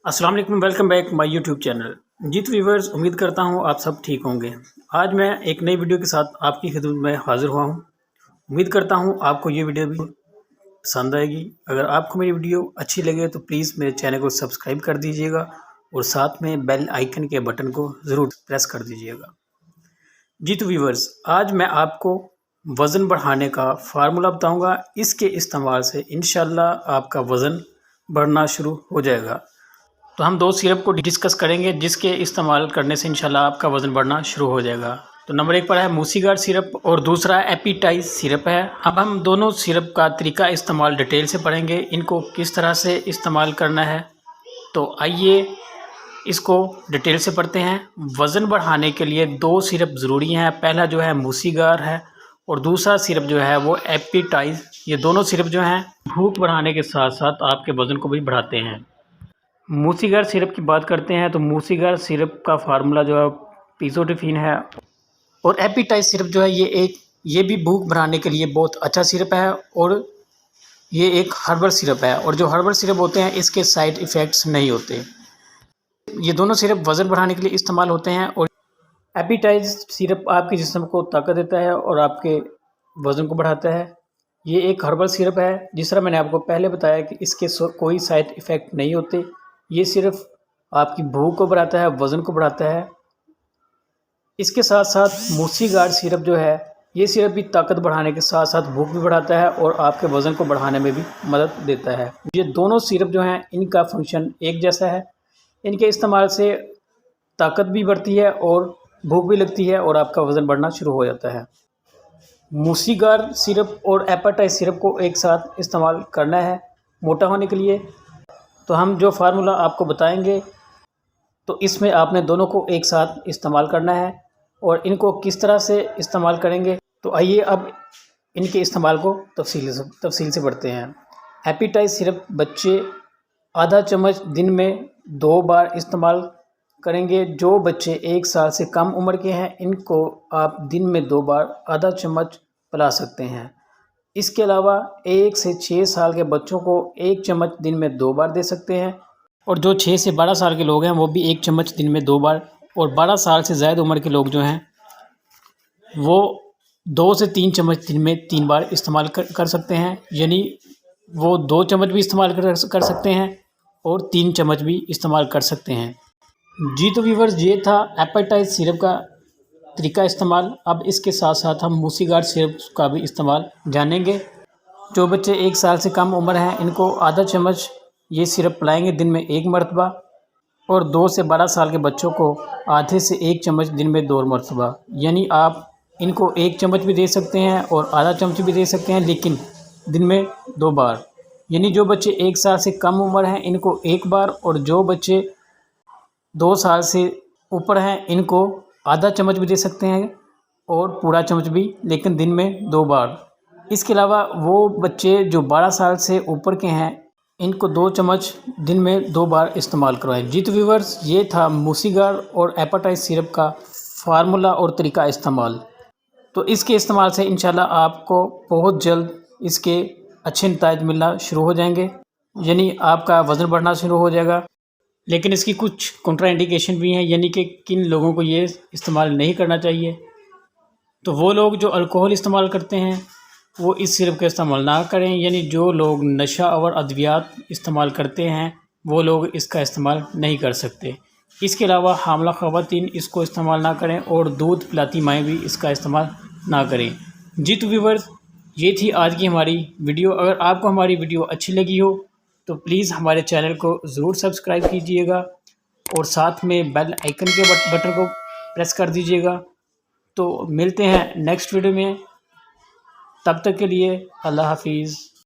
अस्सलाम वालेकुम, welcome back my YouTube channel. जी तो व्यूवर्स, उम्मीद करता हूँ आप सब ठीक होंगे। आज मैं एक नई वीडियो के साथ आपकी खिदमत में हाज़िर हुआ हूँ। उम्मीद करता हूँ आपको ये वीडियो भी पसंद आएगी। अगर आपको मेरी वीडियो अच्छी लगे तो प्लीज़ मेरे चैनल को सब्सक्राइब कर दीजिएगा और साथ में बेल आइकन के बटन को ज़रूर प्रेस कर दीजिएगा। जी तो व्यूवर्स, आज मैं आपको वज़न बढ़ाने का फ़ार्मूला बताऊँगा। इसके इस्तेमाल से इंशाल्लाह आपका वज़न बढ़ना शुरू हो जाएगा। तो हम 2 सिरप को डिस्कस करेंगे जिसके इस्तेमाल करने से इंशाल्लाह आपका वज़न बढ़ना शुरू हो जाएगा। तो नंबर 1 पर है मूसीगार्ड सिरप और दूसरा एपिटाइज सिरप है। अब हम दोनों सिरप का तरीका इस्तेमाल डिटेल से पढ़ेंगे, इनको किस तरह से इस्तेमाल करना है। तो आइए इसको डिटेल से पढ़ते हैं। वज़न बढ़ाने के लिए 2 सिरप ज़रूरी हैं। पहला जो है मूसीगार्ड है और दूसरा सिरप जो है वो एपिटाइज। ये दोनों सिरप जो हैं भूख बढ़ाने के साथ साथ आपके वज़न को भी बढ़ाते हैं। मूसीगार्ड सिरप की बात करते हैं तो मूसीगार्ड सिरप का फार्मूला जो है पिज़ोटिफिन है और एपिटाइज सिरप जो है ये भी भूख बढ़ाने के लिए बहुत अच्छा सिरप है और ये एक हर्बल सिरप है और जो हर्बल सिरप होते हैं इसके साइड इफ़ेक्ट्स नहीं होते। ये दोनों सिरप वज़न बढ़ाने के लिए इस्तेमाल होते हैं और एपिटाइज सिरप आपके जिस्म को ताकत देता है और आपके वज़न को बढ़ाता है। ये एक हर्बल सिरप है। जिस तरह मैंने आपको पहले बताया कि इसके कोई साइड इफ़ेक्ट नहीं होते। ये सिर्फ आपकी भूख को बढ़ाता है, वज़न को बढ़ाता है। इसके साथ साथ मूसीगार्ड सिरप जो है ये सिरप भी ताकत बढ़ाने के साथ साथ भूख भी बढ़ाता है और आपके वज़न को बढ़ाने में भी मदद देता है। ये दोनों सिरप जो हैं इनका फंक्शन एक जैसा है। इनके इस्तेमाल से ताकत भी बढ़ती है और भूख भी लगती है और आपका वज़न बढ़ना शुरू हो जाता है। मूसीगार्ड सिरप और एपिटाइज सिरप को एक साथ इस्तेमाल करना है मोटा होने के लिए। तो हम जो फार्मूला आपको बताएंगे तो इसमें आपने दोनों को एक साथ इस्तेमाल करना है और इनको किस तरह से इस्तेमाल करेंगे तो आइए अब इनके इस्तेमाल को तफसील से बढ़ते हैं। एपिटाइज सिरप बच्चे आधा चम्मच दिन में 2 बार इस्तेमाल करेंगे। जो बच्चे 1 साल से कम उम्र के हैं इनको आप दिन में 2 बार आधा चम्मच पिला सकते हैं। इसके अलावा 1 से 6 साल के बच्चों को 1 चम्मच दिन में 2 बार दे सकते हैं और जो 6 से 12 साल के लोग हैं वो भी 1 चम्मच दिन में 2 बार और 12 साल से ज़्यादा उम्र के लोग जो हैं वो 2 से 3 चम्मच दिन में 3 बार इस्तेमाल कर सकते हैं। यानी वो 2 चम्मच भी इस्तेमाल कर सकते हैं और 3 चम्मच भी इस्तेमाल कर सकते हैं। जी तो व्यूवर्स, ये था एपिटाइज सिरप का तरीका इस्तेमाल। अब इसके साथ साथ हम मूसीगार्ड सिरप का भी इस्तेमाल जानेंगे। जो बच्चे 1 साल से कम उम्र हैं इनको आधा चम्मच ये सिरप पिलाएंगे दिन में 1 मरतबा और 2 से 12 साल के बच्चों को आधे से 1 चम्मच दिन में 2 मरतबा। यानी आप इनको 1 चम्मच भी दे सकते हैं और आधा चम्मच भी दे सकते हैं, लेकिन दिन में 2 बार। यानी जो बच्चे 1 साल से कम उम्र हैं इनको 1 बार और जो बच्चे 2 साल से ऊपर हैं इनको आधा चम्मच भी दे सकते हैं और पूरा चम्मच भी, लेकिन दिन में 2 बार। इसके अलावा वो बच्चे जो 12 साल से ऊपर के हैं इनको 2 चम्मच दिन में 2 बार इस्तेमाल करवाएं। जी तो व्यूवर्स, ये था मूसीगार्ड और एपिटाइज सिरप का फार्मूला और तरीका इस्तेमाल। तो इसके इस्तेमाल से इंशाल्लाह आपको बहुत जल्द इसके अच्छे नतीजे मिलना शुरू हो जाएंगे, यानी आपका वज़न बढ़ना शुरू हो जाएगा। लेकिन इसकी कुछ कॉन्ट्राइंडिकेशन भी हैं, यानी कि किन लोगों को ये इस्तेमाल नहीं करना चाहिए। तो वो लोग जो अल्कोहल इस्तेमाल करते हैं वो इस सिरप का इस्तेमाल ना करें। यानी जो लोग नशा और अद्वियात इस्तेमाल करते हैं वो लोग इसका इस्तेमाल नहीं कर सकते। इसके अलावा हामला ख़वातीन इसको इस्तेमाल ना करें और दूध पिलाती माएँ भी इसका इस्तेमाल ना करें। जी तो व्यूवर्स, ये थी आज की हमारी वीडियो। अगर आपको हमारी वीडियो अच्छी लगी हो तो प्लीज़ हमारे चैनल को ज़रूर सब्सक्राइब कीजिएगा और साथ में बेल आइकन के बटन को प्रेस कर दीजिएगा। तो मिलते हैं नेक्स्ट वीडियो में, तब तक के लिए अल्लाह हाफिज़।